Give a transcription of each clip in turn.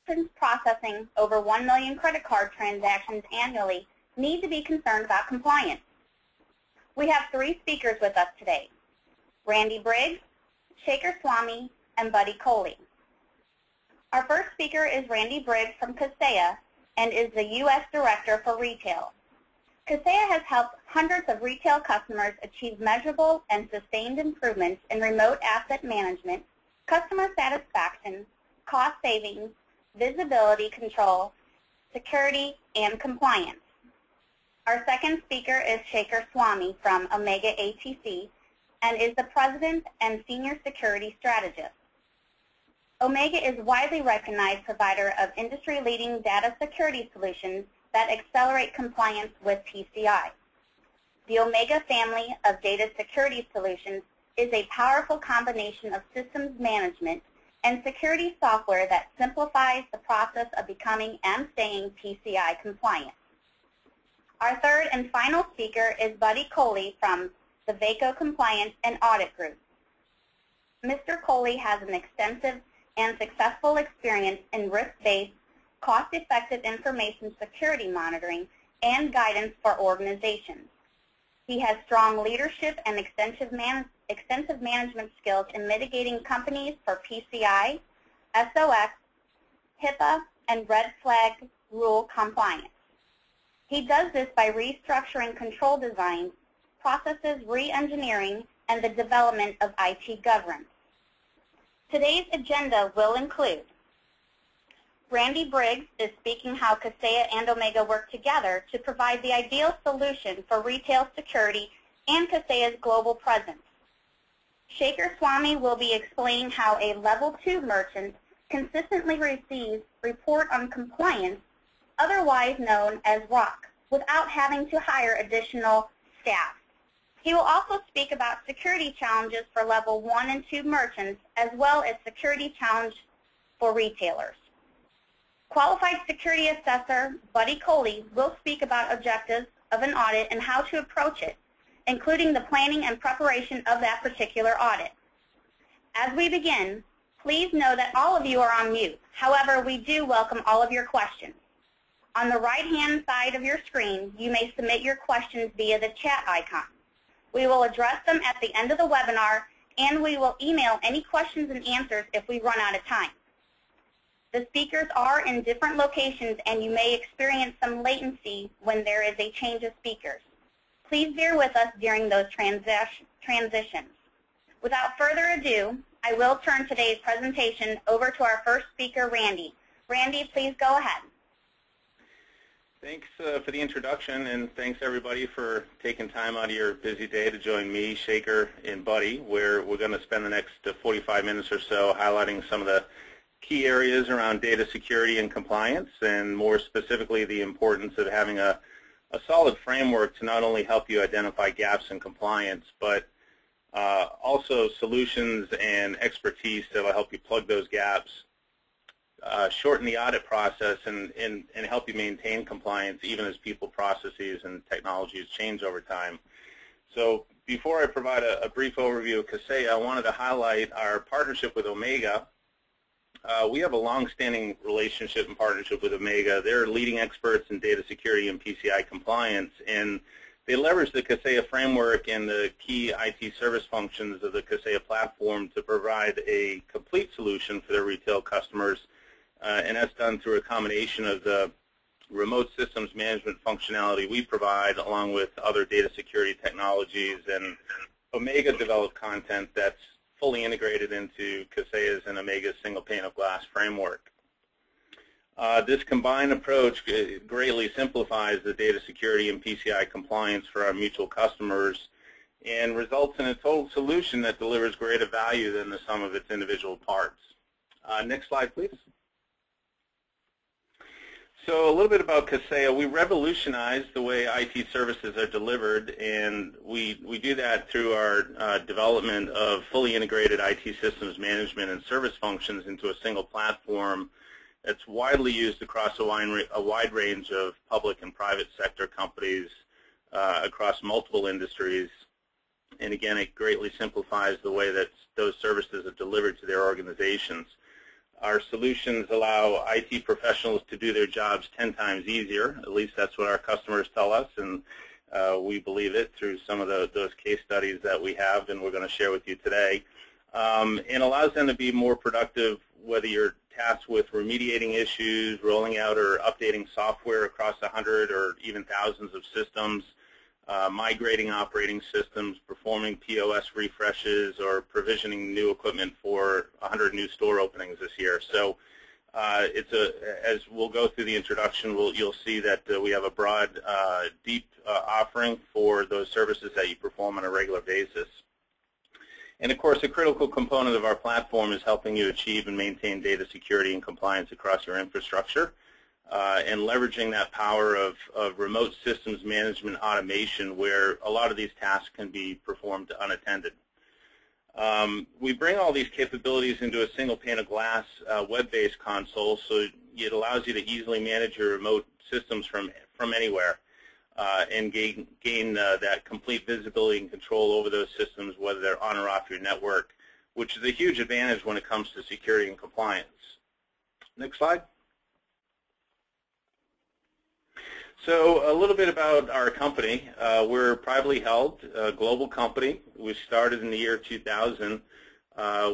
merchants processing over 1 million credit card transactions annually need to be concerned about compliance. We have 3 speakers with us today: Randy Briggs, Shaker Swamy, and Buddy Coley. Our first speaker is Randy Briggs from Kaseya and is the U.S. Director for Retail. Kaseya has helped hundreds of retail customers achieve measurable and sustained improvements in remote asset management, customer satisfaction, cost savings, visibility control, security, and compliance. Our second speaker is Shaker Swamy from Omega ATC and is the President and Senior Security Strategist. Omega is a widely recognized provider of industry-leading data security solutions that accelerate compliance with PCI. The Omega family of data security solutions is a powerful combination of systems management and security software that simplifies the process of becoming and staying PCI compliant. Our third and final speaker is Buddy Coley from the VACO Compliance and Audit Group. Mr. Coley has an extensive and successful experience in risk-based, cost-effective information security monitoring and guidance for organizations. He has strong leadership and extensive management skills in mitigating companies for PCI, SOX, HIPAA, and red flag rule compliance. He does this by restructuring control design, processes re-engineering, and the development of IT governance. Today's agenda will include: Randy Briggs is speaking how Kaseya and Omega work together to provide the ideal solution for retail security and Kaseya's global presence. Shaker Swamy will be explaining how a Level 2 merchant consistently receives report on compliance, otherwise known as ROC, without having to hire additional staff. He will also speak about security challenges for Level 1 and 2 merchants, as well as security challenges for retailers. Qualified Security Assessor Buddy Coley will speak about objectives of an audit and how to approach it, including the planning and preparation of that particular audit. As we begin, please know that all of you are on mute. However, we do welcome all of your questions. On the right-hand side of your screen, you may submit your questions via the chat icon. We will address them at the end of the webinar, and we will email any questions and answers if we run out of time. The speakers are in different locations, and you may experience some latency when there is a change of speakers. Please bear with us during those transitions. Without further ado, I will turn today's presentation over to our first speaker, Randy. Randy, please go ahead. Thanks for the introduction, and thanks everybody for taking time out of your busy day to join me, Shaker, and Buddy, where we're going to spend the next 45 minutes or so highlighting some of the key areas around data security and compliance, and more specifically the importance of having a solid framework to not only help you identify gaps in compliance, but also solutions and expertise that will help you plug those gaps, shorten the audit process, and help you maintain compliance even as people, processes, and technologies change over time. So before I provide a brief overview of Kaseya, I wanted to highlight our partnership with Omega. We have a long-standing relationship and partnership with Omega. They're leading experts in data security and PCI compliance, and they leverage the Kaseya framework and the key IT service functions of the Kaseya platform to provide a complete solution for their retail customers, and that's done through a combination of the remote systems management functionality we provide along with other data security technologies and Omega developed content that's fully integrated into Kaseya's and Omega's single pane of glass framework. This combined approach greatly simplifies the data security and PCI compliance for our mutual customers and results in a total solution that delivers greater value than the sum of its individual parts. Next slide, please. So a little bit about Kaseya. We revolutionized the way IT services are delivered, and we do that through our development of fully integrated IT systems management and service functions into a single platform that's widely used across a wide range of public and private sector companies across multiple industries. And again, it greatly simplifies the way that those services are delivered to their organizations. Our solutions allow IT professionals to do their jobs 10 times easier. At least that's what our customers tell us, and we believe it through some of those case studies that we have and we're going to share with you today. And allows them to be more productive, whether you're tasked with remediating issues, rolling out or updating software across 100 or even thousands of systems, migrating operating systems, performing POS refreshes, or provisioning new equipment for 100 new store openings this year. So as we'll go through the introduction, you'll see that we have a broad, deep offering for those services that you perform on a regular basis. And of course, a critical component of our platform is helping you achieve and maintain data security and compliance across your infrastructure, and leveraging that power of remote systems management automation, where a lot of these tasks can be performed unattended. We bring all these capabilities into a single pane of glass web-based console, so it allows you to easily manage your remote systems from anywhere. And gain that complete visibility and control over those systems, whether they're on or off your network, which is a huge advantage when it comes to security and compliance. Next slide. So a little bit about our company. We're a privately held global company. We started in the year 2000.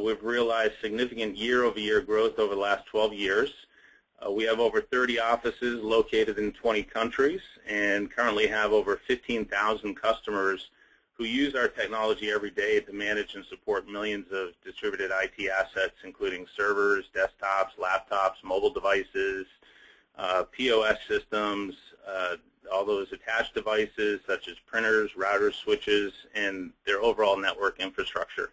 We've realized significant year-over-year growth over the last 12 years. We have over 30 offices located in 20 countries and currently have over 15,000 customers who use our technology every day to manage and support millions of distributed IT assets, including servers, desktops, laptops, mobile devices, POS systems, all those attached devices such as printers, routers, switches, and their overall network infrastructure.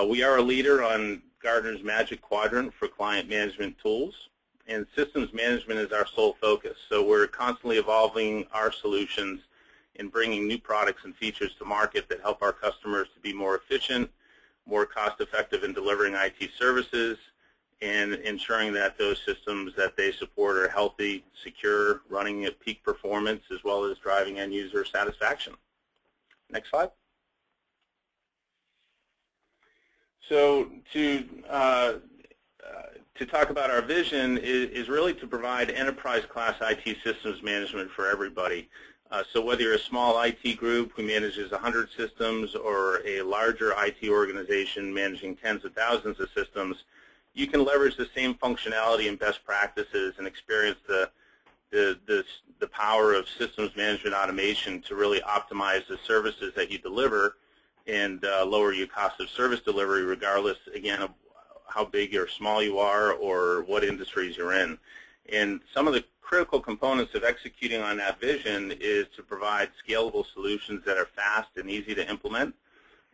We are a leader on Gartner's Magic Quadrant for client management tools. And systems management is our sole focus. So we're constantly evolving our solutions and bringing new products and features to market that help our customers to be more efficient, more cost-effective in delivering IT services, and ensuring that those systems that they support are healthy, secure, running at peak performance, as well as driving end-user satisfaction. Next slide. So to talk about our vision is really to provide enterprise-class IT systems management for everybody. So whether you're a small IT group who manages 100 systems or a larger IT organization managing tens of thousands of systems, you can leverage the same functionality and best practices and experience the power of systems management automation to really optimize the services that you deliver and lower your cost of service delivery, regardless, again, of how big or small you are or what industries you're in. And some of the critical components of executing on that vision is to provide scalable solutions that are fast and easy to implement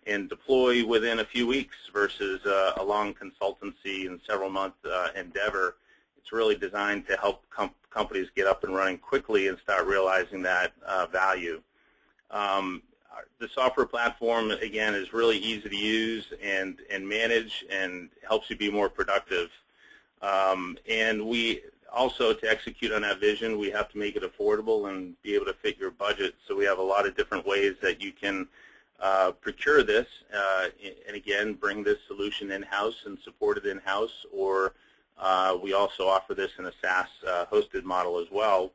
and deploy within a few weeks versus a long consultancy and several-month endeavor. It's really designed to help companies get up and running quickly and start realizing that value. The software platform, again, is really easy to use and manage and helps you be more productive. And we also, to execute on that vision, we have to make it affordable and be able to fit your budget. So we have a lot of different ways that you can procure this and, again, bring this solution in-house and support it in-house, or we also offer this in a SaaS hosted model as well.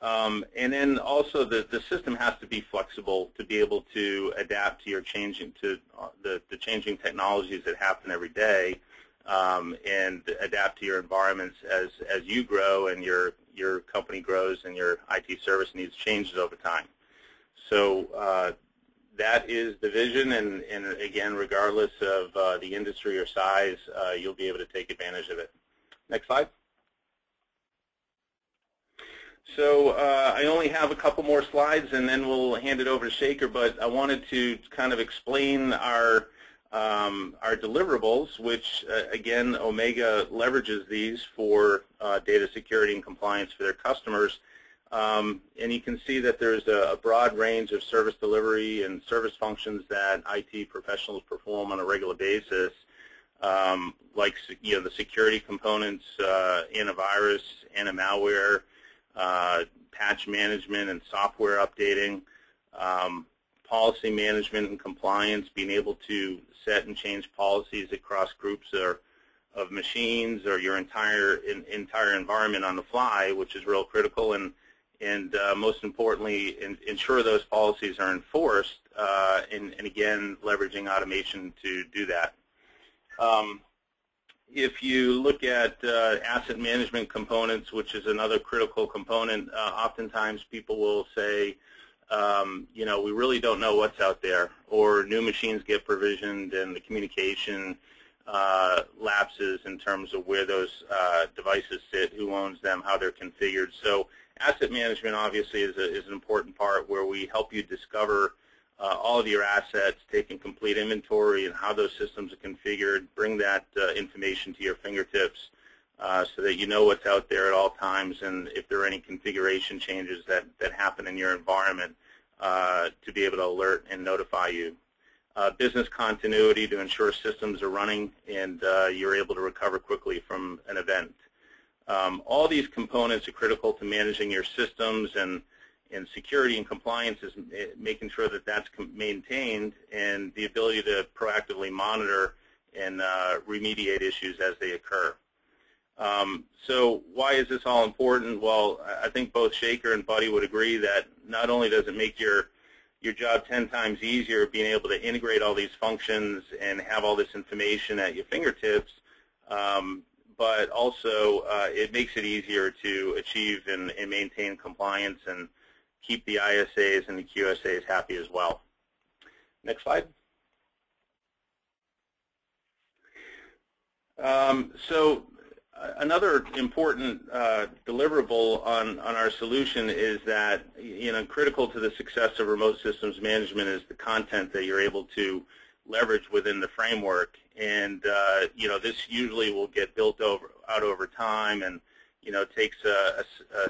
And then also the system has to be flexible to be able to adapt to your changing the changing technologies that happen every day, and adapt to your environments as you grow and your company grows and your IT service needs changes over time. So that is the vision, and again, regardless of the industry or size, you'll be able to take advantage of it. Next slide. So I only have a couple more slides, and then we'll hand it over to Shaker. But I wanted to kind of explain our deliverables, which again, Omega leverages these for data security and compliance for their customers. And you can see that there's a broad range of service delivery and service functions that IT professionals perform on a regular basis, like the security components, antivirus, anti-malware, patch management and software updating, policy management and compliance, being able to set and change policies across groups of machines or your entire environment on the fly, which is real critical, and most importantly, ensure those policies are enforced, and again, leveraging automation to do that. If you look at asset management components, which is another critical component, oftentimes people will say, you know, we really don't know what's out there, or new machines get provisioned and the communication lapses in terms of where those devices sit, who owns them, how they're configured. So asset management obviously is an important part where we help you discover all of your assets, taking complete inventory and how those systems are configured, bring that information to your fingertips so that you know what's out there at all times, and if there are any configuration changes that happen in your environment, to be able to alert and notify you. Business continuity to ensure systems are running and you're able to recover quickly from an event. All these components are critical to managing your systems, and security and compliance is making sure that that's maintained, and the ability to proactively monitor and remediate issues as they occur. So why is this all important? Well, I think both Shaker and Buddy would agree that not only does it make your job 10 times easier being able to integrate all these functions and have all this information at your fingertips, but also it makes it easier to achieve and maintain compliance and keep the ISAs and the QSAs happy as well. Next slide. So another important deliverable on our solution is that, you know, critical to the success of remote systems management is the content that you're able to leverage within the framework. And you know, this usually will get built out over time, and you know, it takes a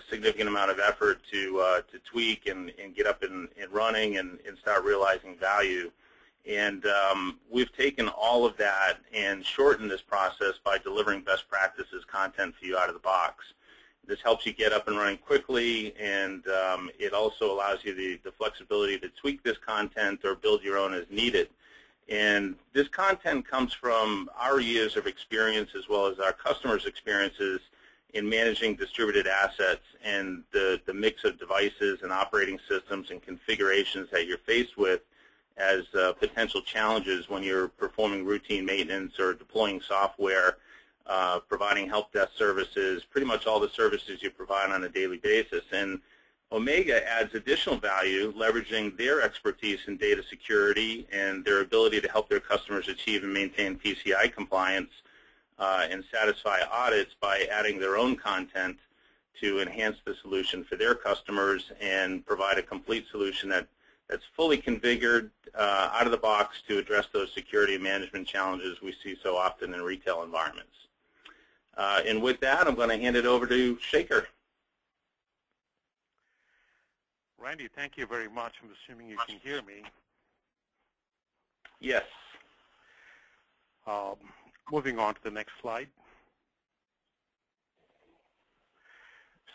significant amount of effort to tweak and get up and running and start realizing value. And we've taken all of that and shortened this process by delivering best practices content for you out of the box. This helps you get up and running quickly, and it also allows you the flexibility to tweak this content or build your own as needed. And this content comes from our years of experience as well as our customers' experiences in managing distributed assets and the mix of devices and operating systems and configurations that you're faced with as potential challenges when you're performing routine maintenance or deploying software, providing help desk services, pretty much all the services you provide on a daily basis. And Omega adds additional value, leveraging their expertise in data security and their ability to help their customers achieve and maintain PCI compliance and satisfy audits by adding their own content to enhance the solution for their customers and provide a complete solution that's fully configured out of the box to address those security and management challenges we see so often in retail environments. And with that, I'm going to hand it over to Shaker. Randy, thank you very much. I'm assuming you can hear me. Yes. Moving on to the next slide.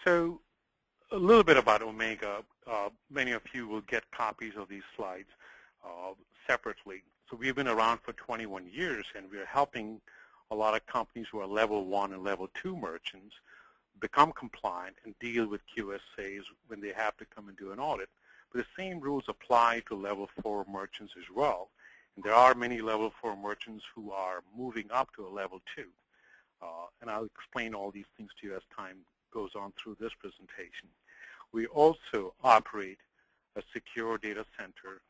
So a little bit about Omega. Many of you will get copies of these slides separately. So we've been around for 21 years, and we're helping a lot of companies who are level 1 and level 2 merchants become compliant and deal with QSAs when they have to come and do an audit. But the same rules apply to level 4 merchants as well. And there are many level 4 merchants who are moving up to a level 2. And I'll explain all these things to you as time goes on through this presentation. We also operate a secure data center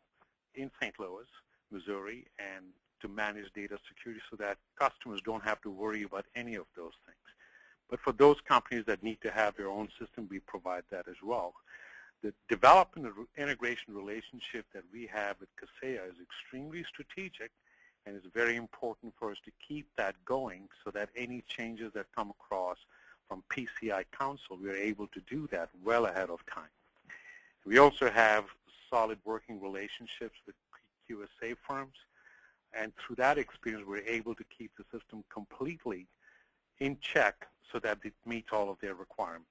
in St. Louis, Missouri, and to manage data security so that customers don't have to worry about any of those things. But for those companies that need to have their own system, we provide that as well. The development of integration relationship that we have with Kaseya is extremely strategic, and it's very important for us to keep that going so that any changes that come across from PCI Council, we're able to do that well ahead of time. We also have solid working relationships with QSA firms, and through that experience, we're able to keep the system completely in check so that it meets all of their requirements.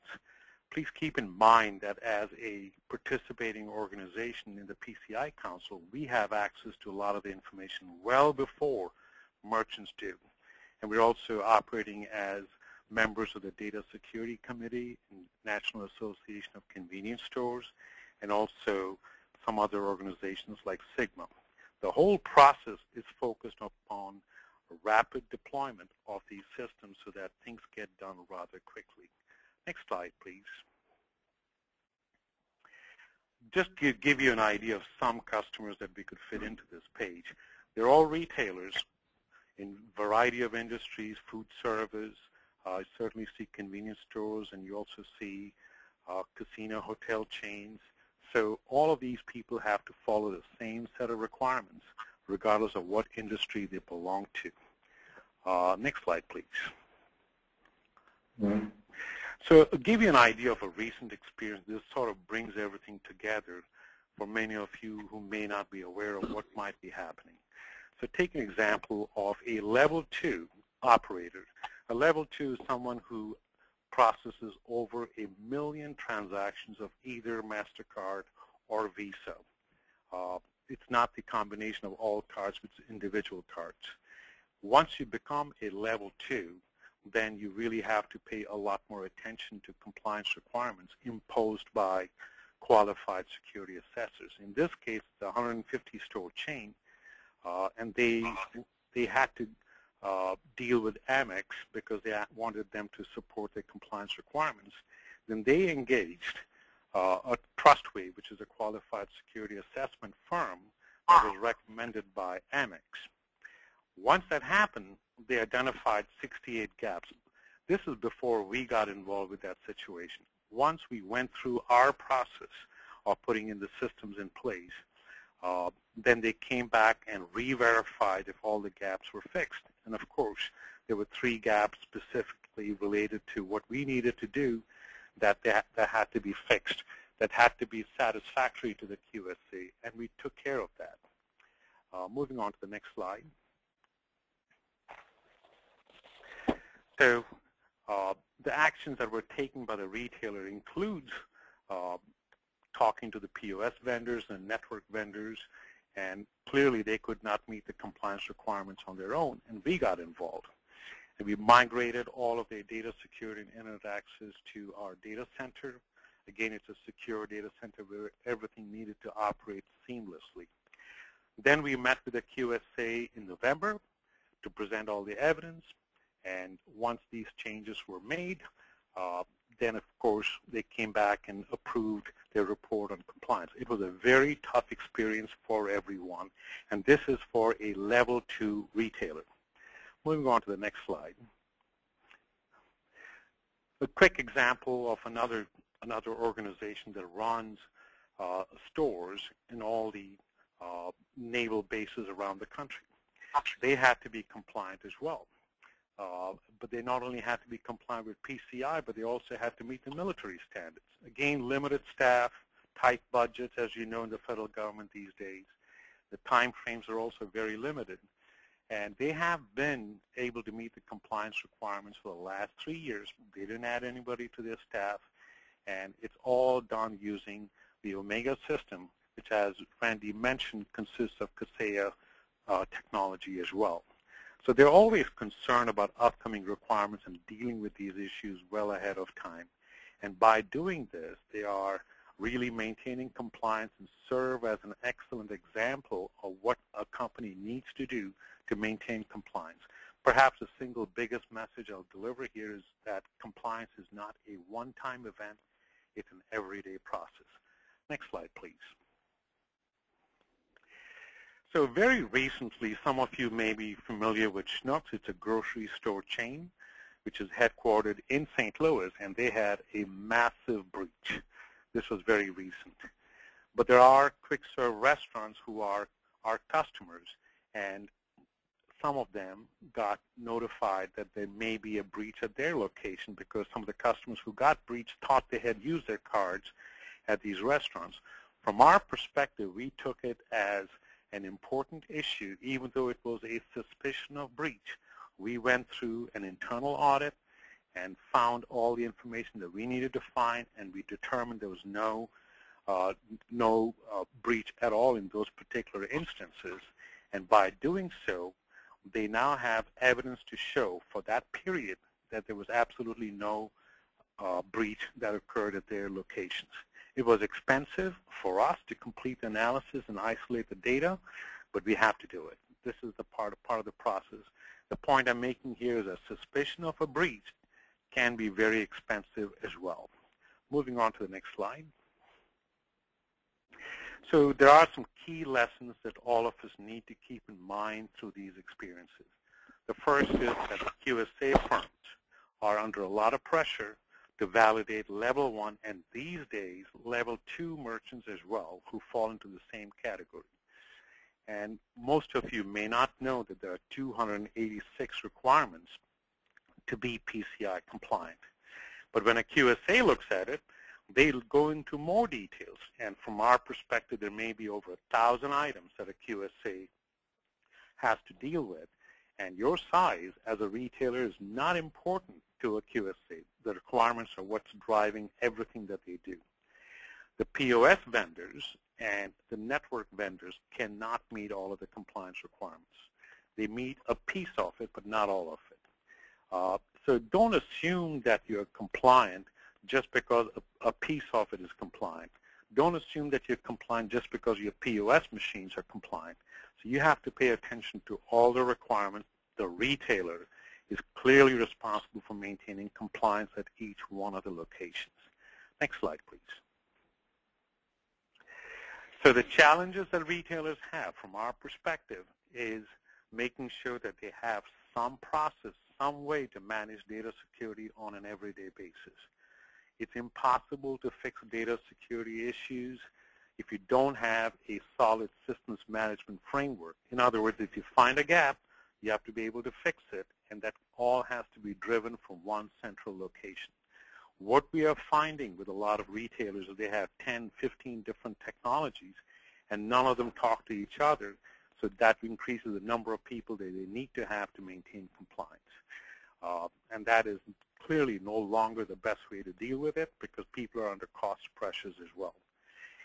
Please keep in mind that as a participating organization in the PCI Council, we have access to a lot of the information well before merchants do. And we're also operating as members of the Data Security Committee and National Association of Convenience Stores, and also some other organizations like Sigma. The whole process is focused upon rapid deployment of these systems so that things get done rather quickly. Next slide, please. Just to give you an idea of some customers that we could fit into this page. They're all retailers in a variety of industries, food service. I certainly see convenience stores, and you also see casino hotel chains. So all of these people have to follow the same set of requirements, regardless of what industry they belong to. Next slide, please. Mm-hmm. So to give you an idea of a recent experience, this sort of brings everything together for many of you who may not be aware of what might be happening. So take an example of a level 2 operator. A level 2 is someone who processes over 1 million transactions of either MasterCard or Visa. It's not the combination of all cards, it's individual cards. Once you become a level 2, then you really have to pay a lot more attention to compliance requirements imposed by qualified security assessors. In this case, it's a 150-store chain, and they had to deal with Amex because they wanted them to support their compliance requirements. Then they engaged a Trustway, which is a qualified security assessment firm that was recommended by Amex. Once that happened, they identified 68 gaps. This is before we got involved with that situation. Once we went through our process of putting in the systems in place, then they came back and re-verified if all the gaps were fixed. And of course, there were 3 gaps specifically related to what we needed to do that had to be fixed, that had to be satisfactory to the QSA, and we took care of that. Moving on to the next slide. So the actions that were taken by the retailer includes talking to the POS vendors and network vendors, and clearly they could not meet the compliance requirements on their own, and we got involved. And we migrated all of their data security and internet access to our data center. Again, it's a secure data center where everything needed to operate seamlessly. Then we met with the QSA in November to present all the evidence. And once these changes were made, then of course they came back and approved their report on compliance. It was a very tough experience for everyone, and this is for a level 2 retailer. Moving on to the next slide. A quick example of another organization that runs stores in all the naval bases around the country. They had to be compliant as well. But they not only had to be compliant with PCI, but they also had to meet the military standards. Again, limited staff, tight budgets, as you know, in the federal government these days. The time frames are also very limited. And they have been able to meet the compliance requirements for the last 3 years. They didn't add anybody to their staff. And it's all done using the Omega system, which, as Randy mentioned, consists of Kaseya technology as well. So they're always concerned about upcoming requirements and dealing with these issues well ahead of time. And by doing this, they are really maintaining compliance and serve as an excellent example of what a company needs to do to maintain compliance. Perhaps the single biggest message I'll deliver here is that compliance is not a one-time event, it's an everyday process. Next slide, please. So very recently, some of you may be familiar with Schnucks. It's a grocery store chain, which is headquartered in St. Louis, and they had a massive breach. This was very recent. But there are quick-serve restaurants who are our customers, and some of them got notified that there may be a breach at their location because some of the customers who got breached thought they had used their cards at these restaurants. From our perspective, we took it as an important issue, even though it was a suspicion of breach. We went through an internal audit and found all the information that we needed to find, and we determined there was no breach at all in those particular instances. And by doing so, they now have evidence to show for that period that there was absolutely no breach that occurred at their locations. It was expensive for us to complete the analysis and isolate the data, but we have to do it. This is the part of the process. The point I'm making here is that suspicion of a breach can be very expensive as well. Moving on to the next slide. So there are some key lessons that all of us need to keep in mind through these experiences. The first is that the QSA firms are under a lot of pressure to validate level 1 and these days level 2 merchants as well, who fall into the same category. And most of you may not know that there are 286 requirements to be PCI compliant. But when a QSA looks at it, they'll go into more details. And from our perspective, there may be over 1,000 items that a QSA has to deal with. And your size as a retailer is not important to a QSA. The requirements are what's driving everything that they do. The POS vendors and the network vendors cannot meet all of the compliance requirements. They meet a piece of it, but not all of it. So don't assume that you're compliant just because a piece of it is compliant. Don't assume that you're compliant just because your POS machines are compliant. So you have to pay attention to all the requirements. The retailer is clearly responsible for maintaining compliance at each one of the locations. Next slide, please. So the challenges that retailers have from our perspective is making sure that they have some process, some way to manage data security on an everyday basis. It's impossible to fix data security issues if you don't have a solid systems management framework. In other words, if you find a gap, you have to be able to fix it, and that all has to be driven from one central location. What we are finding with a lot of retailers is they have 10, 15 different technologies, and none of them talk to each other, so that increases the number of people that they need to have to maintain compliance. And that is clearly no longer the best way to deal with it because people are under cost pressures as well.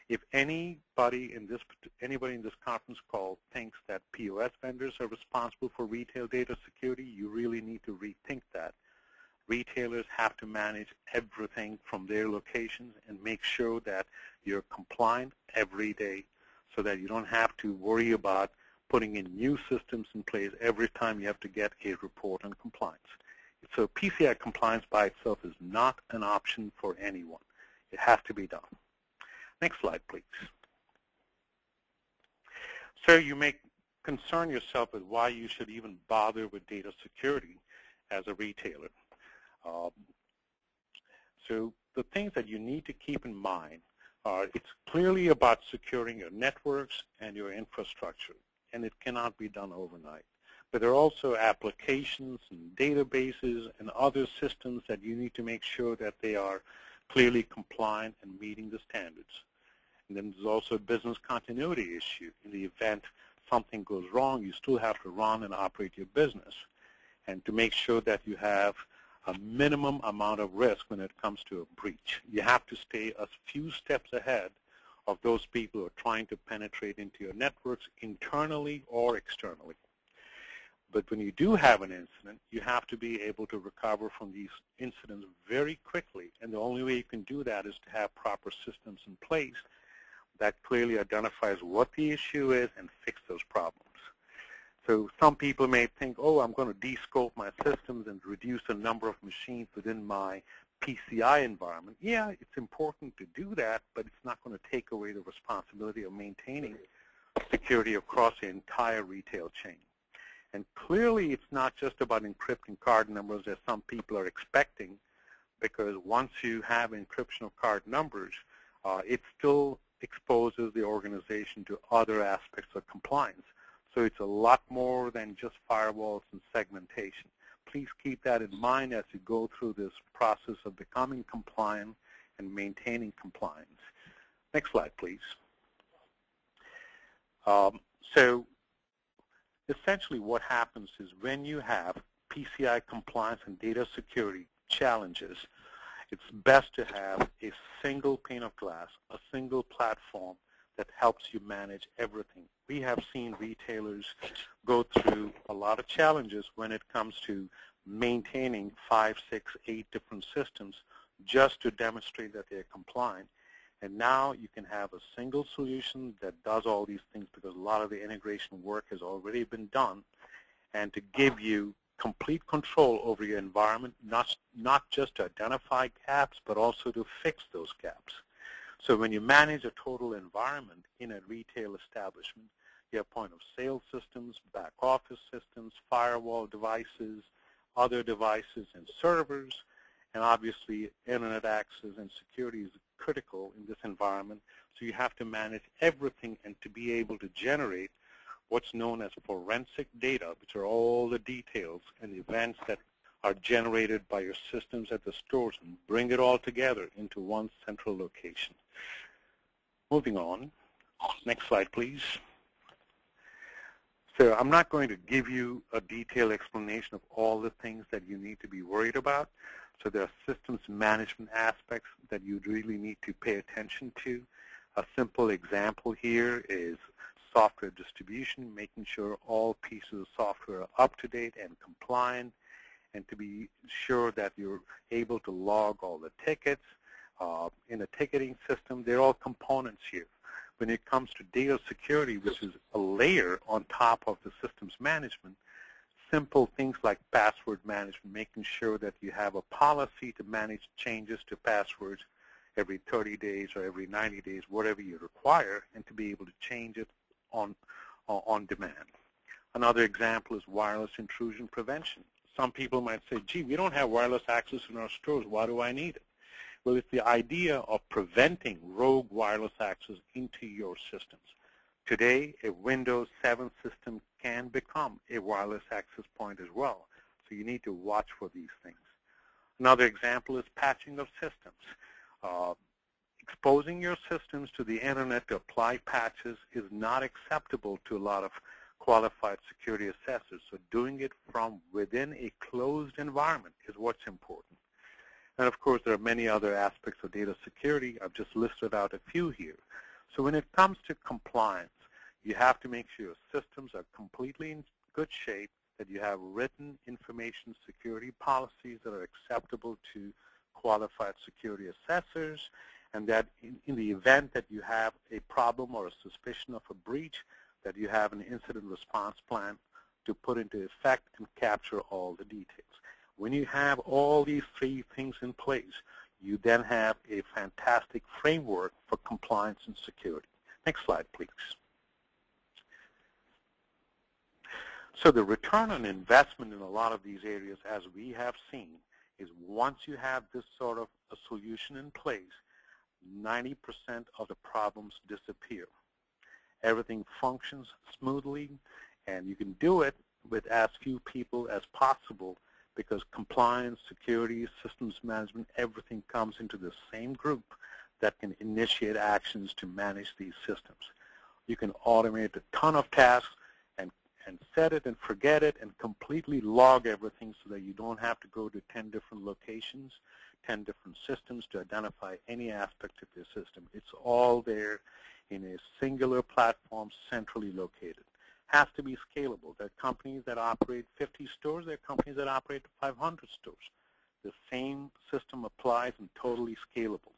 If anybody in this conference call thinks that POS vendors are responsible for retail data security, you really need to rethink that. Retailers have to manage everything from their locations and make sure that you're compliant every day so that you don't have to worry about putting in new systems in place every time you have to get a report on compliance. So PCI compliance by itself is not an option for anyone. It has to be done. Next slide, please. So you may concern yourself with why you should even bother with data security as a retailer. So the things that you need to keep in mind are it's clearly about securing your networks and your infrastructure, and it cannot be done overnight. But there are also applications and databases and other systems that you need to make sure that they are clearly compliant and meeting the standards. And then there's also a business continuity issue. In the event something goes wrong, you still have to run and operate your business. And to make sure that you have a minimum amount of risk when it comes to a breach. You have to stay a few steps ahead of those people who are trying to penetrate into your networks internally or externally. But when you do have an incident, you have to be able to recover from these incidents very quickly. And the only way you can do that is to have proper systems in place that clearly identifies what the issue is and fix those problems. So some people may think, oh, I'm going to de-scope my systems and reduce the number of machines within my PCI environment. Yeah, it's important to do that, but it's not going to take away the responsibility of maintaining security across the entire retail chain. And clearly, it's not just about encrypting card numbers as some people are expecting, because once you have encryption of card numbers, it still exposes the organization to other aspects of compliance. So it's a lot more than just firewalls and segmentation. Please keep that in mind as you go through this process of becoming compliant and maintaining compliance. Next slide, please. So essentially what happens is when you have PCI compliance and data security challenges, it's best to have a single pane of glass, a single platform that helps you manage everything. We have seen retailers go through a lot of challenges when it comes to maintaining 5, 6, 8 different systems just to demonstrate that they're compliant. And now you can have a single solution that does all these things because a lot of the integration work has already been done, and to give you complete control over your environment, not just to identify gaps, but also to fix those gaps. So when you manage a total environment in a retail establishment, you have point of sale systems, back office systems, firewall devices, other devices and servers, and obviously internet access and security is critical in this environment. So you have to manage everything and to be able to generate what's known as forensic data, which are all the details and events that are generated by your systems at the stores, and bring it all together into one central location. Moving on. Next slide, please. So I'm not going to give you a detailed explanation of all the things that you need to be worried about. So there are systems management aspects that you really need to pay attention to. A simple example here is software distribution, making sure all pieces of software are up to date and compliant, and to be sure that you're able to log all the tickets. In a ticketing system, they're all components here. When it comes to data security, which is a layer on top of the systems management, simple things like password management, making sure that you have a policy to manage changes to passwords every 30 days or every 90 days, whatever you require, and to be able to change it on demand. Another example is wireless intrusion prevention. Some people might say, gee, we don't have wireless access in our stores. Why do I need it? Well, it's the idea of preventing rogue wireless access into your systems. Today, a Windows 7 system can become a wireless access point as well. So you need to watch for these things. Another example is patching of systems. Exposing your systems to the internet to apply patches is not acceptable to a lot of qualified security assessors. So doing it from within a closed environment is what's important. And of course, there are many other aspects of data security. I've just listed out a few here. So when it comes to compliance, you have to make sure your systems are completely in good shape, that you have written information security policies that are acceptable to qualified security assessors, and that in the event that you have a problem or a suspicion of a breach, that you have an incident response plan to put into effect and capture all the details. When you have all these 3 things in place, you then have a fantastic framework for compliance and security. Next slide, please. So the return on investment in a lot of these areas, as we have seen, is once you have this sort of a solution in place, 90% of the problems disappear. Everything functions smoothly, and you can do it with as few people as possible, because compliance, security, systems management, everything comes into the same group that can initiate actions to manage these systems. You can automate a ton of tasks and set it and forget it and completely log everything so that you don't have to go to 10 different locations, 10 different systems to identify any aspect of your system. It's all there in a singular platform, centrally located. Has to be scalable. There are companies that operate 50 stores. There are companies that operate 500 stores. The same system applies and totally scalable.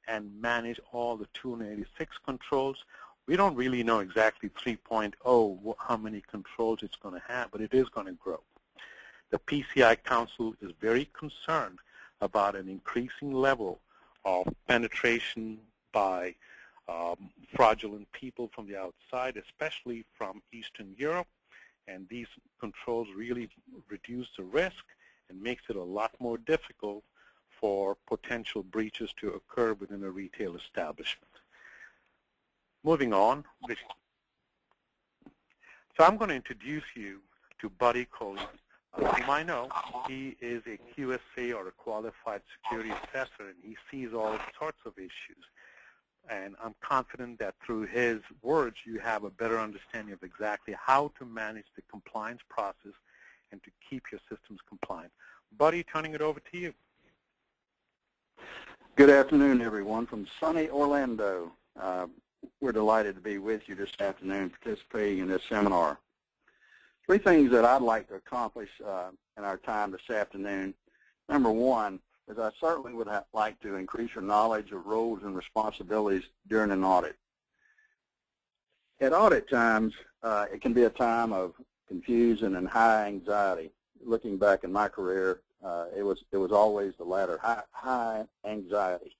And manage all the 286 controls. We don't really know exactly 3.0 how many controls it's going to have, but it is going to grow. The PCI Council is very concerned about an increasing level of penetration by fraudulent people from the outside, especially from Eastern Europe, and these controls really reduce the risk and makes it a lot more difficult for potential breaches to occur within a retail establishment. Moving on. So I'm going to introduce you to Buddy Coley, whom I know. He is a QSA, or a qualified security assessor, and he sees all sorts of issues. And I'm confident that through his words, you have a better understanding of exactly how to manage the compliance process and to keep your systems compliant. Buddy, turning it over to you. Good afternoon, everyone, from sunny Orlando. We're delighted to be with you this afternoon participating in this seminar. Three things that I'd like to accomplish in our time this afternoon. Number one is I certainly would like to increase your knowledge of roles and responsibilities during an audit. At audit times, it can be a time of confusion and high anxiety. Looking back in my career, it was always the latter, high anxiety.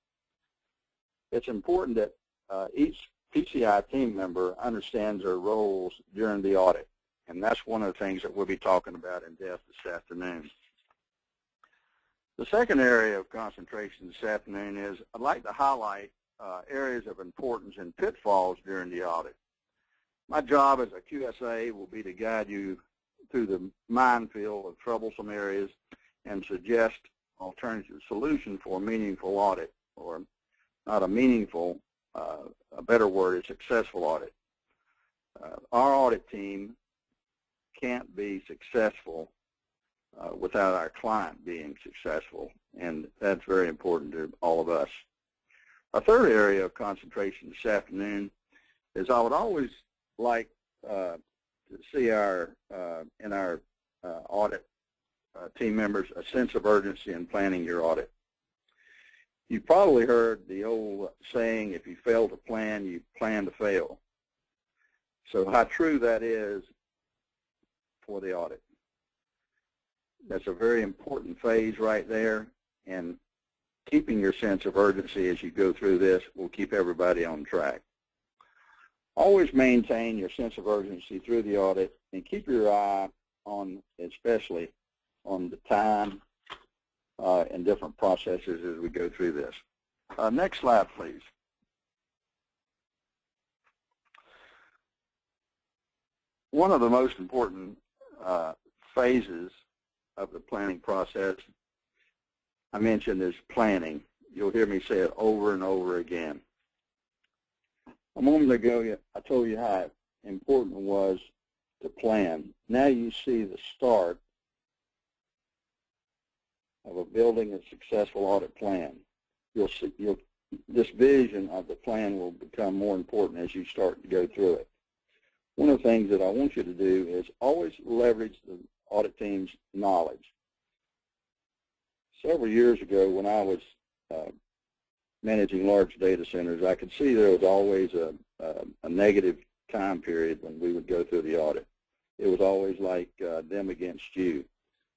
It's important that each PCI team member understands their roles during the audit, and that's one of the things that we'll be talking about in depth this afternoon. The second area of concentration this afternoon is I'd like to highlight areas of importance and pitfalls during the audit. My job as a QSA will be to guide you through the minefield of troublesome areas and suggest alternative solutions for a meaningful audit, or not a meaningful, a better word is successful audit. Our audit team can't be successful without our client being successful, and that's very important to all of us. A third area of concentration this afternoon is I would always like to see in our audit team members a sense of urgency in planning your audit. You've probably heard the old saying, if you fail to plan, you plan to fail. So how true that is for the audit. That's a very important phase right there, and keeping your sense of urgency as you go through this will keep everybody on track. Always maintain your sense of urgency through the audit, and keep your eye on, especially on the time and different processes as we go through this. Next slide, please. One of the most important phases of the planning process I mentioned is planning. You'll hear me say it over and over again. A moment ago, I told you how important it was to plan. Now you see the start of a building a successful audit plan. This vision of the plan will become more important as you start to go through it. One of the things that I want you to do is always leverage the audit team's knowledge. Several years ago, when I was managing large data centers, I could see there was always a negative time period when we would go through the audit. It was always like them against you.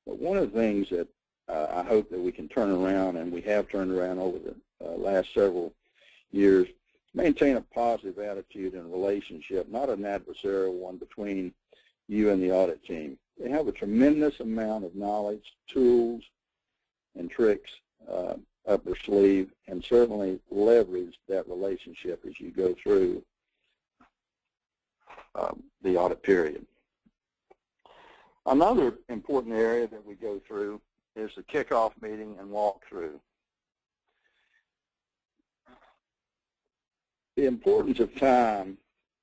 But one of the things that I hope that we can turn around, and we have turned around over the last several years, maintain a positive attitude and relationship, not an adversarial one between you and the audit team. They have a tremendous amount of knowledge, tools, and tricks up their sleeve, and certainly leverage that relationship as you go through the audit period. Another important area that we go through is the kickoff meeting and walkthrough. The importance of time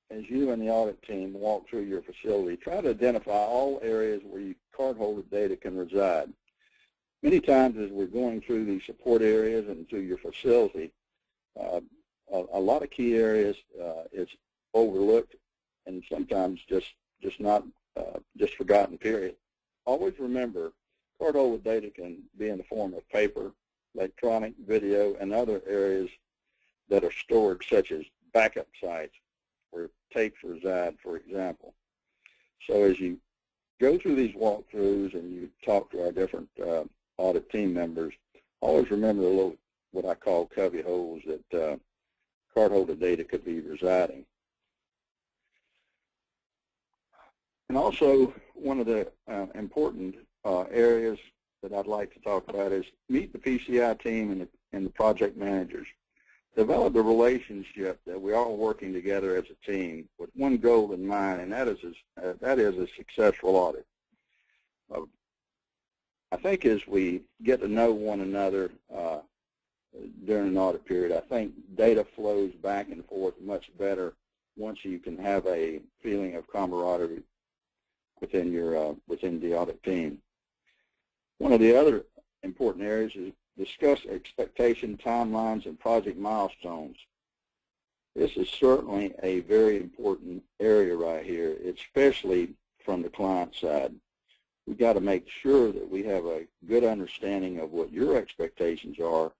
as you and the audit team walk through your facility. Try to identify all areas where your cardholder data can reside. Many times as we're going through these support areas and through your facility, a lot of key areas is overlooked and sometimes just forgotten, period. Always remember, cardholder data can be in the form of paper, electronic, video, and other areas that are stored, such as backup sites where tapes reside, for example. So as you go through these walkthroughs and you talk to our different audit team members, always remember the little, what I call cubby holes that cardholder data could be residing. And also, one of the important areas that I'd like to talk about is meet the PCI team and the project managers. Develop a relationship that we're all working together as a team with one goal in mind, and that is a successful audit. I think as we get to know one another during an audit period, I think data flows back and forth much better once you can have a feeling of camaraderie within the audit team. One of the other important areas is discuss expectation timelines and project milestones. This is certainly a very important area right here, especially from the client side. We've got to make sure that we have a good understanding of what your expectations are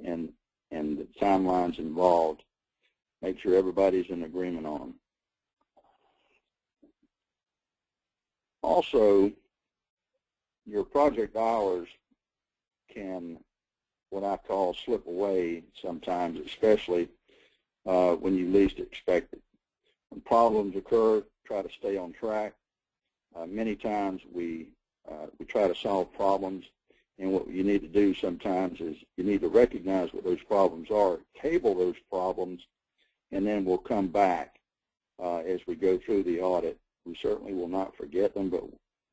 and the timelines involved. Make sure everybody's in agreement on them. Also, your project hours can, what I call, slip away sometimes, especially when you least expect it. When problems occur, try to stay on track. Many times we try to solve problems, and what you need to do sometimes is you need to recognize what those problems are, table those problems, and then we'll come back as we go through the audit. We certainly will not forget them,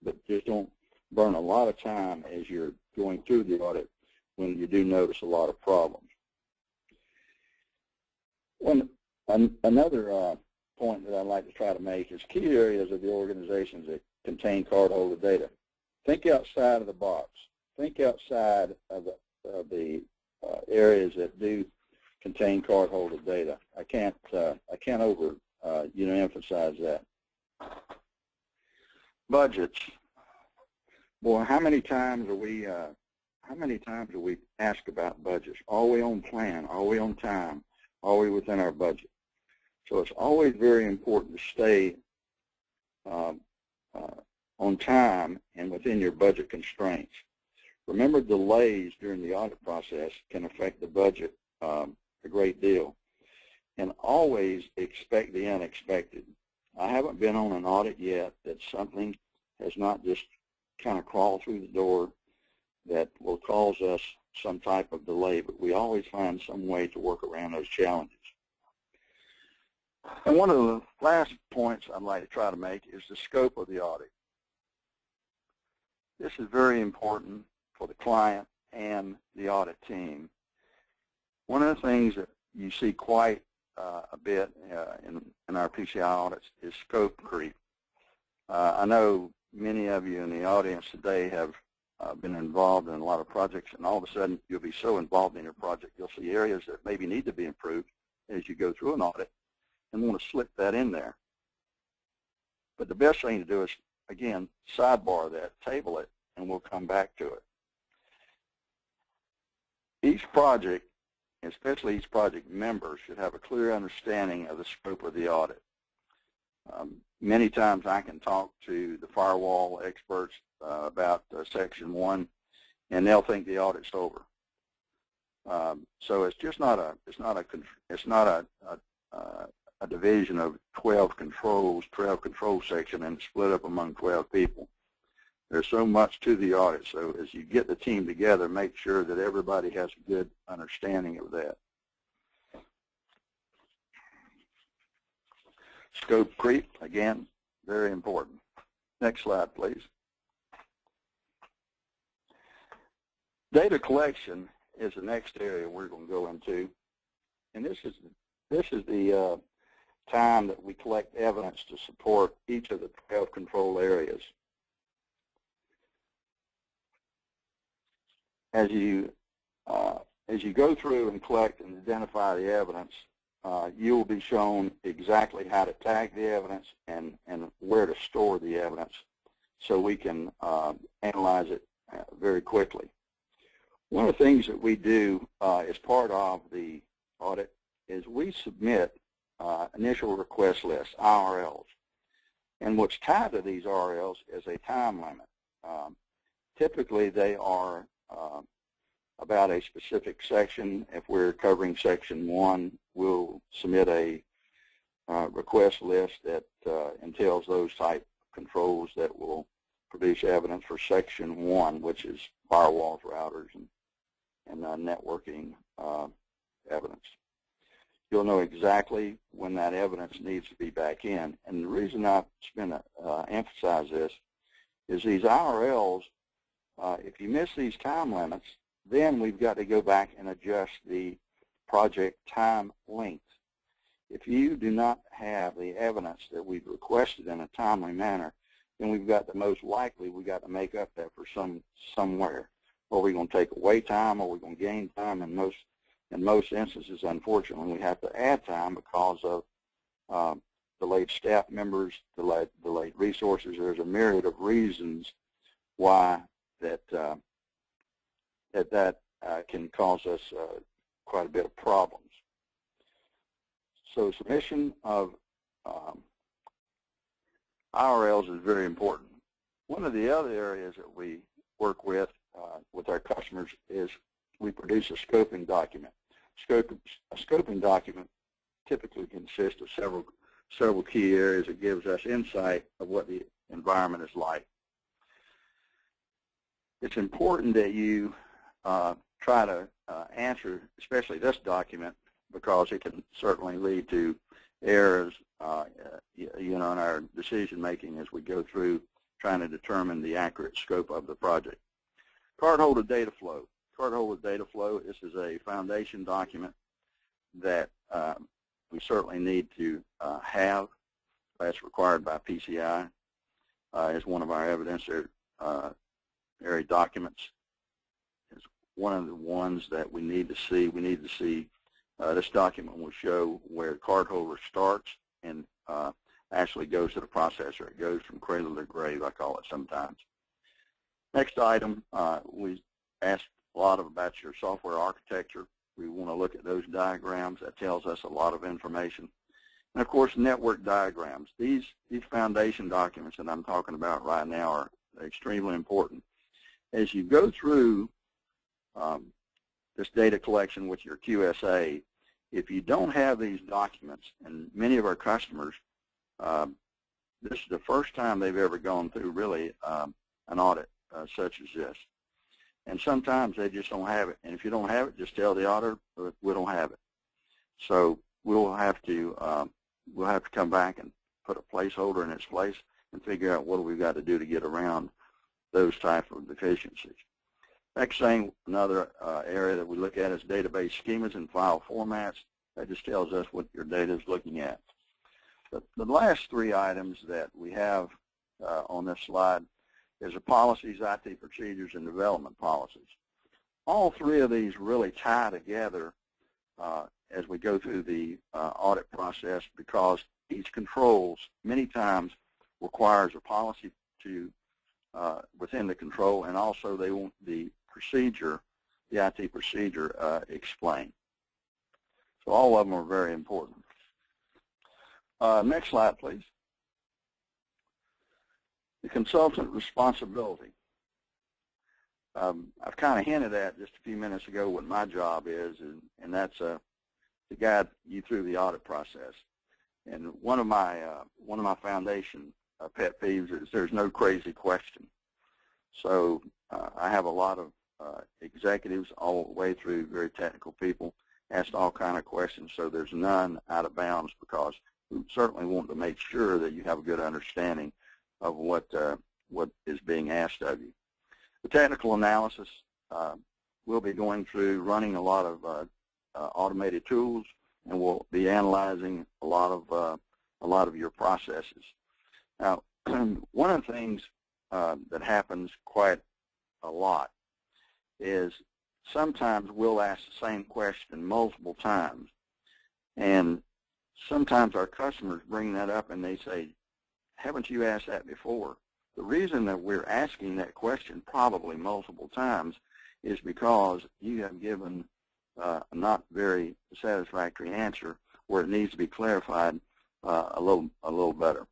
but just don't burn a lot of time as you're going through the audit when you do notice a lot of problems. Another point that I'd like to try to make is key areas of the organizations that contain cardholder data. Think outside of the box. Think outside of the areas that do contain cardholder data. I can't over emphasize that. Budgets. Boy, how many times are we asked about budgets? Are we on plan? Are we on time? Are we within our budget? So it's always very important to stay on time and within your budget constraints. Remember, delays during the audit process can affect the budget a great deal. And always expect the unexpected. I haven't been on an audit yet that something has not just kind of crawled through the door that will cause us some type of delay, but we always find some way to work around those challenges. And one of the last points I'd like to try to make is the scope of the audit. This is very important for the client and the audit team. One of the things that you see quite a bit in our PCI audits is scope creep. I know many of you in the audience today have been involved in a lot of projects, and all of a sudden you'll be so involved in your project you'll see areas that maybe need to be improved as you go through an audit and want to slip that in there. But the best thing to do is, again, sidebar that, table it, and we'll come back to it. Each project, especially each project member, should have a clear understanding of the scope of the audit. Many times I can talk to the firewall experts about Section 1, and they'll think the audit's over. So it's just not a division of 12 control section and split up among 12 people. There's so much to the audit, so as you get the team together, make sure that everybody has a good understanding of that. Scope creep, again, very important. Next slide, please. Data collection is the next area we're going to go into, and this is the time that we collect evidence to support each of the 12 control areas. As you go through and collect and identify the evidence, you will be shown exactly how to tag the evidence and where to store the evidence so we can analyze it very quickly. One of the things that we do as part of the audit is we submit initial request lists, IRLs. And what's tied to these IRLs is a time limit. Typically, they are about a specific section. If we're covering Section 1, we'll submit a request list that entails those type controls that will produce evidence for Section 1, which is firewalls, routers, and networking evidence. You'll know exactly when that evidence needs to be back in. And the reason I emphasize this is these IRLs, if you miss these time limits, then we've got to go back and adjust the project time length. If you do not have the evidence that we've requested in a timely manner, then we've got the most likely we've got to make up that for somewhere. Or we're going to take away time, or we're going to gain time. In in most instances, unfortunately, we have to add time because of delayed staff members, delayed resources. There's a myriad of reasons why that can cause us quite a bit of problems. So submission of IRLs is very important. One of the other areas that we work with our customers is we produce a scoping document. A scoping document typically consists of several key areas. It gives us insight of what the environment is like. It's important that you try to answer, especially this document, because it can certainly lead to errors, in our decision making as we go through trying to determine the accurate scope of the project. Cardholder data flow. Cardholder data flow. This is a foundation document that we certainly need to have. That's required by PCI as one of our evidence area documents. It's one of the ones that we need to see. We need to see this document will show where cardholder starts and actually goes to the processor. It goes from cradle to grave, I call it sometimes. Next item, we asked a lot about your software architecture. We want to look at those diagrams. That tells us a lot of information. And of course, network diagrams. These foundation documents that I'm talking about right now are extremely important. As you go through this data collection with your QSA, if you don't have these documents, and many of our customers, this is the first time they've ever gone through really an audit such as this. And sometimes they just don't have it. And if you don't have it, just tell the auditor we don't have it. So we'll have to come back and put a placeholder in its place and figure out what we've got to do to get around those type of deficiencies. Next thing, another area that we look at is database schemas and file formats. That just tells us what your data is looking at. The last three items that we have on this slide is the policies, IT procedures, and development policies. All three of these really tie together as we go through the audit process, because each controls many times requires a policy to within the control, and also they want the procedure, the IT procedure, explained. So all of them are very important. Next slide, please. The consultant responsibility. I've kind of hinted at just a few minutes ago what my job is, and that's to guide you through the audit process. And one of my foundation pet peeves is there's no crazy question. So I have a lot of executives all the way through very technical people asked all kind of questions, so there's none out of bounds, because we certainly want to make sure that you have a good understanding of what is being asked of you. The technical analysis, we'll be going through running a lot of automated tools, and we'll be analyzing a lot of your processes. Now, one of the things that happens quite a lot is sometimes we'll ask the same question multiple times, and sometimes our customers bring that up and they say, haven't you asked that before? The reason that we're asking that question probably multiple times is because you have given a not very satisfactory answer where it needs to be clarified a little better.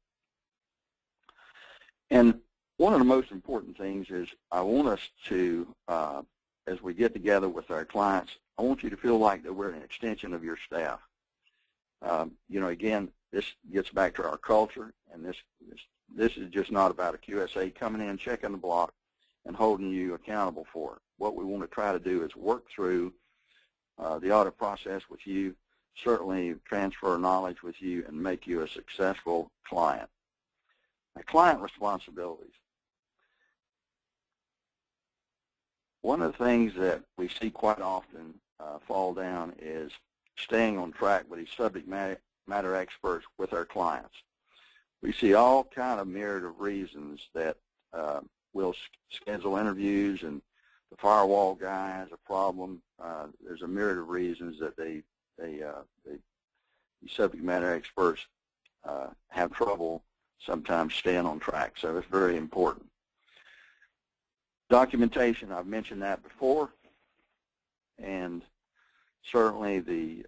And one of the most important things is I want us to, as we get together with our clients, I want you to feel like that we're an extension of your staff. Again, this gets back to our culture, and this is just not about a QSA coming in, checking the block, and holding you accountable for it. What we want to try to do is work through the audit process with you, certainly transfer knowledge with you, and make you a successful client. Now, client responsibilities. One of the things that we see quite often fall down is staying on track with these subject matter experts with our clients. We see all kind of myriad of reasons that we'll schedule interviews, and the firewall guy has a problem. There's a myriad of reasons that the subject matter experts have trouble sometimes staying on track. So it's very important. Documentation, I've mentioned that before, and certainly the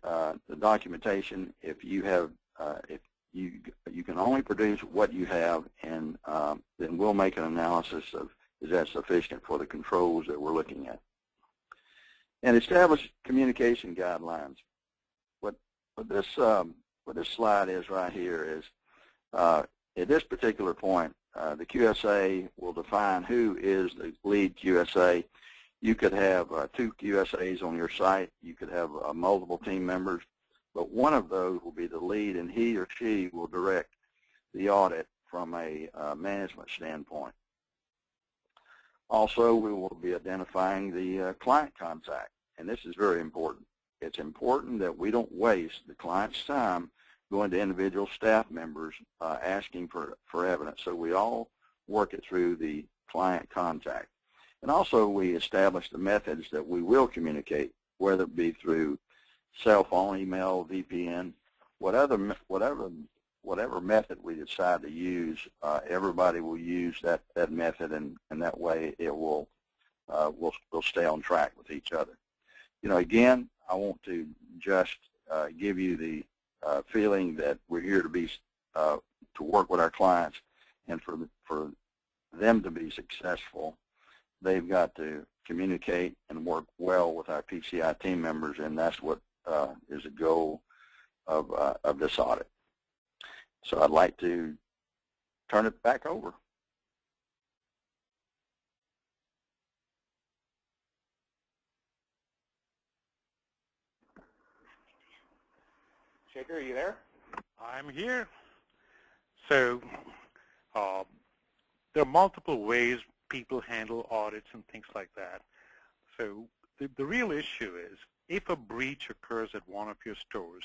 documentation. If you have, if you can only produce what you have, and then we'll make an analysis of is that sufficient for the controls that we're looking at. And establish communication guidelines. What this slide is right here is at this particular point, the QSA will define who is the lead QSA. You could have 2 QSAs on your site. You could have multiple team members, but one of those will be the lead, and he or she will direct the audit from a management standpoint. Also, we will be identifying the client contact, and this is very important. It's important that we don't waste the client's time going to individual staff members asking for evidence. So we all work it through the client contact. And also we establish the methods that we will communicate, whether it be through cell phone, email, VPN, whatever method we decide to use, everybody will use that method, and that way it will we'll stay on track with each other. You know, again, I want to just give you the feeling that we're here to be to work with our clients, and for them to be successful, they've got to communicate and work well with our PCI team members, and that's what is the goal of this audit. So I'd like to turn it back over. Shaker, are you there? I'm here. So there are multiple ways people handle audits and things like that. So the real issue is, if a breach occurs at one of your stores,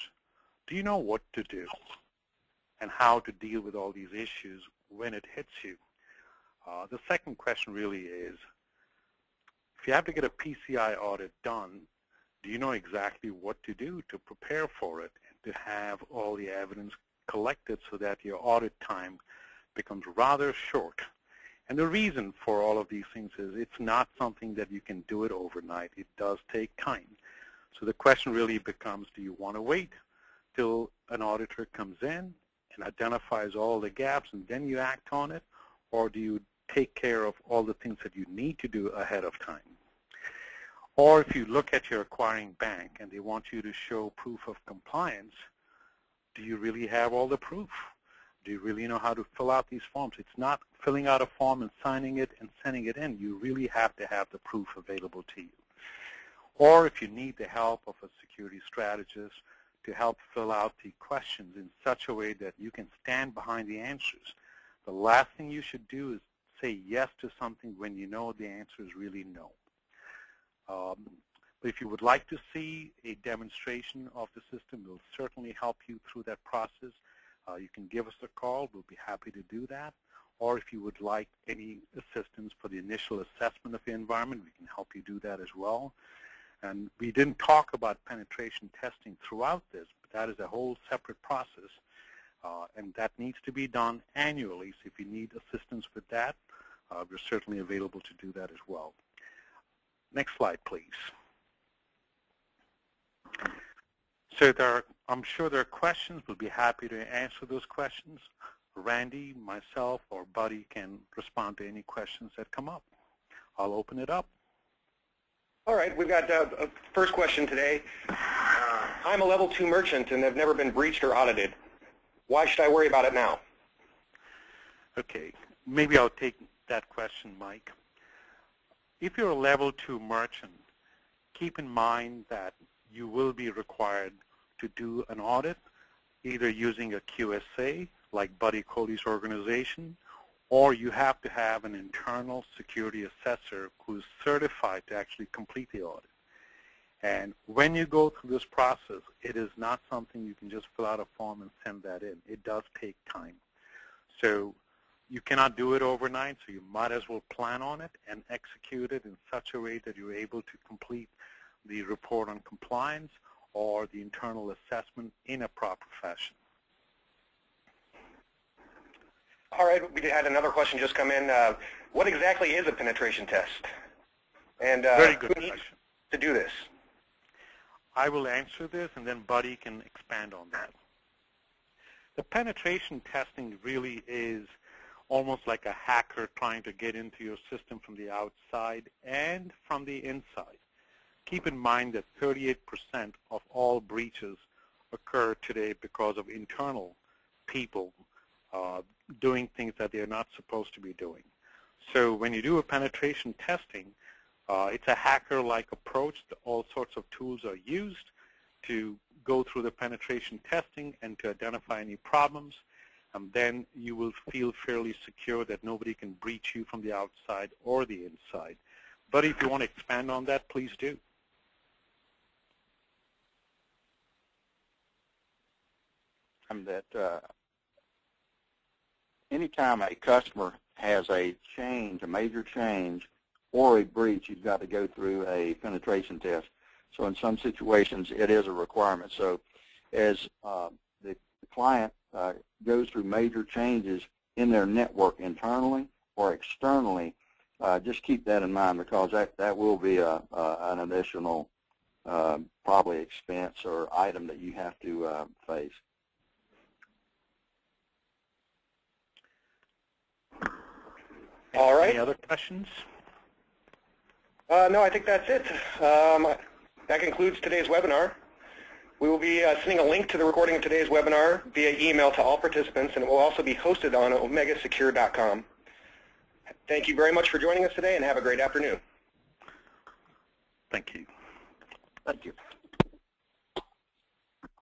do you know what to do and how to deal with all these issues when it hits you? The second question really is, if you have to get a PCI audit done, do you know exactly what to do to prepare for it and to have all the evidence collected so that your audit time becomes rather short? And the reason for all of these things is it's not something that you can do it overnight. It does take time. So the question really becomes, do you want to wait till an auditor comes in and identifies all the gaps and then you act on it, or do you take care of all the things that you need to do ahead of time? Or if you look at your acquiring bank and they want you to show proof of compliance, do you really have all the proof? Do you really know how to fill out these forms? It's not filling out a form and signing it and sending it in. You really have to have the proof available to you. Or if you need the help of a security strategist to help fill out the questions in such a way that you can stand behind the answers, the last thing you should do is say yes to something when you know the answer is really no. But if you would like to see a demonstration of the system, we'll certainly help you through that process. You can give us a call. We'll be happy to do that. Or if you would like any assistance for the initial assessment of the environment, we can help you do that as well. And we didn't talk about penetration testing throughout this, but that is a whole separate process, and that needs to be done annually. So if you need assistance with that, we're certainly available to do that as well. Next slide, please. So I'm sure there are questions. We'll be happy to answer those questions. Randy, myself, or Buddy can respond to any questions that come up. I'll open it up. All right, we've got a first question today. I'm a level 2 merchant and have never been breached or audited. Why should I worry about it now? Okay, maybe I'll take that question, Mike. If you're a level 2 merchant, keep in mind that you will be required to do an audit, either using a QSA, like Buddy Coley's organization, or you have to have an internal security assessor who's certified to actually complete the audit. And when you go through this process, it is not something you can just fill out a form and send that in. It does take time. So You cannot do it overnight, so you might as well plan on it and execute it in such a way that you're able to complete the report on compliance or the internal assessment in a proper fashion. All right, we had another question just come in. What exactly is a penetration test? And Very good who needs question. to do this? I will answer this, and then Buddy can expand on that. The penetration testing really is almost like a hacker trying to get into your system from the outside and from the inside. Keep in mind that 38% of all breaches occur today because of internal people doing things that they're not supposed to be doing. So when you do a penetration testing, it's a hacker-like approach. All sorts of tools are used to go through the penetration testing and to identify any problems, and then you will feel fairly secure that nobody can breach you from the outside or the inside. But if you want to expand on that, please do. That anytime a customer has a change, a major change, or a breach, you've got to go through a penetration test. So in some situations, it is a requirement. So as the client goes through major changes in their network internally or externally, just keep that in mind, because that will be an additional probably expense or item that you have to face. All right. Any other questions? No, I think that's it. That concludes today's webinar. We will be sending a link to the recording of today's webinar via email to all participants, and it will also be hosted on omegasecure.com. Thank you very much for joining us today, and have a great afternoon. Thank you. Thank you.